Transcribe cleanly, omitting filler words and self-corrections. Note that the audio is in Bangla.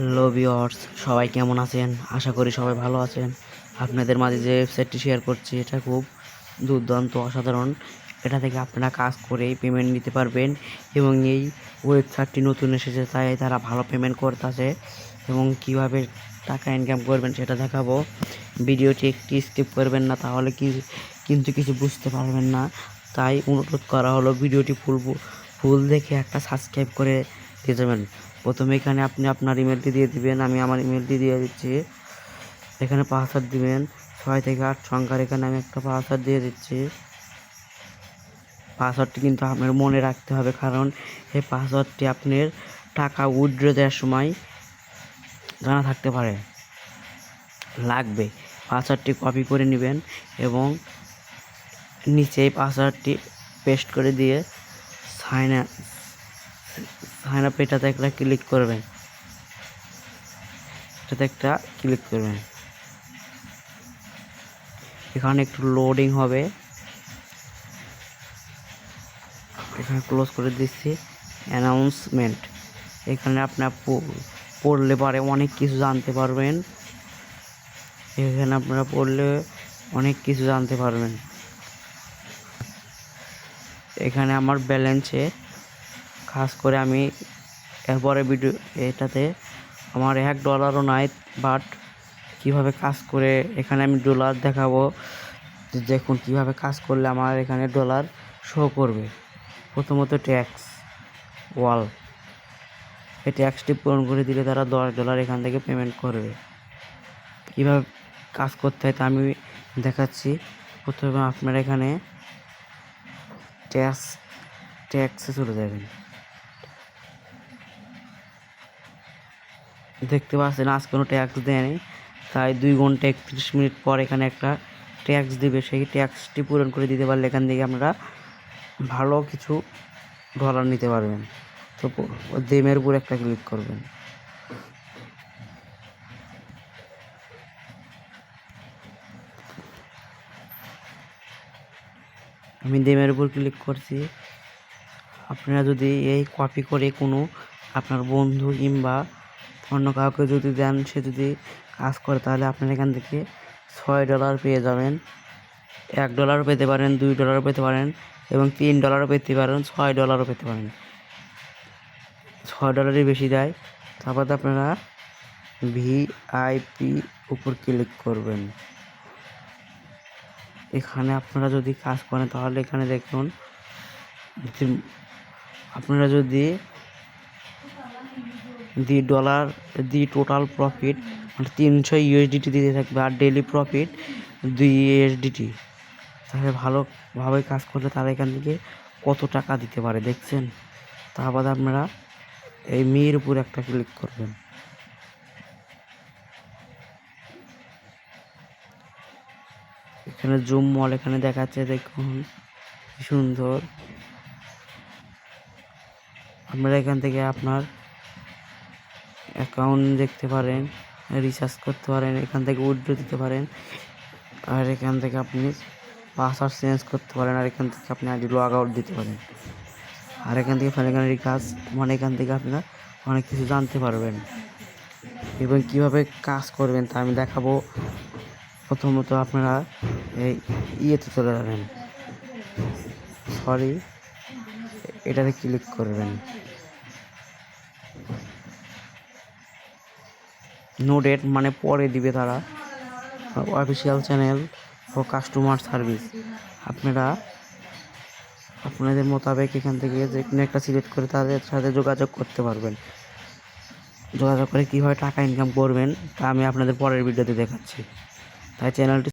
হ্যালো ভিউয়ার্স, সবাই কেমন আছেন? আশা করি সবাই ভালো আছেন। আপনাদের মাঝে যে ওয়েবসাইটটি শেয়ার করছি এটা খুব দুর্দান্ত, অসাধারণ। এটা থেকে আপনারা কাজ করেই পেমেন্ট নিতে পারবেন এবং এই ওয়েবসাইটটি নতুন এসেছে, তাই তারা ভালো পেমেন্ট করতেছে এবং কিভাবে টাকা ইনকাম করবেন সেটা দেখাবো। ভিডিওটি একটি স্কিপ করবেন না, তাহলে কিন্তু কিছু বুঝতে পারবেন না। তাই অনুরোধ করা হলো ভিডিওটি ফুল দেখে একটা সাবস্ক্রাইব করে দিয়ে যাবেন। প্রথমে এখানে আপনি আপনার ইমেলটি দিয়ে দিবেন। আমি আমার ইমেলটি দিয়ে দিচ্ছি। এখানে পাসওয়ার্ড দিবেন 6 থেকে 8 সংখ্যার। এখানে আমি একটা পাসওয়ার্ড দিয়ে দিচ্ছি। পাসওয়ার্ডটি কিন্তু আপনার মনে রাখতে হবে, কারণ এই পাসওয়ার্ডটি আপনার টাকা উইথড্র দেওয়ার সময় জানা থাকতে পারে, লাগবে। পাসওয়ার্ডটি কপি করে নেবেন এবং নিচে এই পাসওয়ার্ডটি পেস্ট করে দিয়ে সাইন আপ এটাতে একটা ক্লিক করবেন। এখানে একটু লোডিং হবে, এখানে ক্লোজ করে দিচ্ছি। অ্যানাউন্সমেন্ট, এখানে আপনার পড়লে পরে অনেক কিছু জানতে পারবেন। এখানে আমার ব্যালেন্সে খাস করে আমি এরপরে ভিডিও এটাতে আমার $1ও নাই, বাট কিভাবে কাজ করে এখানে আমি ডলার দেখাবো। দেখুন কিভাবে কাজ করলে আমার এখানে ডলার শো করবে। প্রথমত ট্যাক্স ওয়াল, এই ট্যাক্সটি পূরণ করে দিলে তারা $10 এখান থেকে পেমেন্ট করবে। কীভাবে কাজ করতে হয় তা আমি দেখাচ্ছি। প্রথমে আপনারা এখানে ট্যাক্সে চলে যাবেন। দেখতে পাচ্ছেন আজ কোনো ট্যাক্স দেয়নি, তাই 2 ঘন্টা 31 মিনিট পর এখানে একটা ট্যাক্স দেবে। সেই ট্যাক্সটি পূরণ করে দিতে পারলে এখান থেকে আপনারা ভালো কিছু ডলার নিতে পারবেন। তো দেমের উপর একটা ক্লিক করবেন। আমি দেমের উপর ক্লিক করছি। আপনারা যদি এই কপি করে কোনো আপনার বন্ধু কিংবা অন্য কাউকে যদি দেন, সে যদি কাজ করে, তাহলে আপনারা এখান থেকে $6 পেয়ে যাবেন। $1 পেতে পারেন, $2 পেতে পারেন এবং $3 পেতে পারেন, $6 পেতে পারেন। $6 বেশি দেয়। তারপর আপনারা VIP উপর ক্লিক করবেন। এখানে আপনারা যদি কাজ করেন তাহলে এখানে দেখুন, আপনারা যদি টোটাল প্রফিট মানে 300 USDT দিতে থাকবে আর ডেইলি প্রফিট 2 USDT, তাহলে ভালোভাবে কাজ করলে তারা এখান থেকে কত টাকা দিতে পারে দেখছেন। তারপর আপনারা এই মেয়ের উপর একটা ক্লিক করবেন। এখানে জুম মল এখানে দেখাচ্ছে, দেখুন কি সুন্দর। আপনারা এখান থেকে আপনার অ্যাকাউন্ট দেখতে পারেন, রিচার্জ করতে পারেন, এখান থেকে উইথড্র দিতে পারেন, আর এখান থেকে আপনি পাসওয়ার্ড চেঞ্জ করতে পারেন, আর এখান থেকে আপনি আইডি লগ আউট দিতে পারেন, আর এখান থেকে ফ্যামিলি কাজ মানে এখান থেকে আপনারা অনেক কিছু জানতে পারবেন এবং কিভাবে কাজ করবেন তা আমি দেখাবো। প্রথমত আপনারা এই ইয়েতে চলে যাবেন, এটাতে ক্লিক করবেন। নো ডেট মানে পরে দিবে তারা। অফিসিয়াল চ্যানেল ও কাস্টমার সার্ভিস, আপনারা আপনাদের মোতাবেক এখান থেকে যে কোনো একটা সিলেক্ট করে তাদের সাথে যোগাযোগ করতে পারবেন। যোগাযোগ করে কীভাবে টাকা ইনকাম করবেন তা আমি আপনাদের পরের ভিডিওতে দেখাচ্ছি। তাই চ্যানেলটি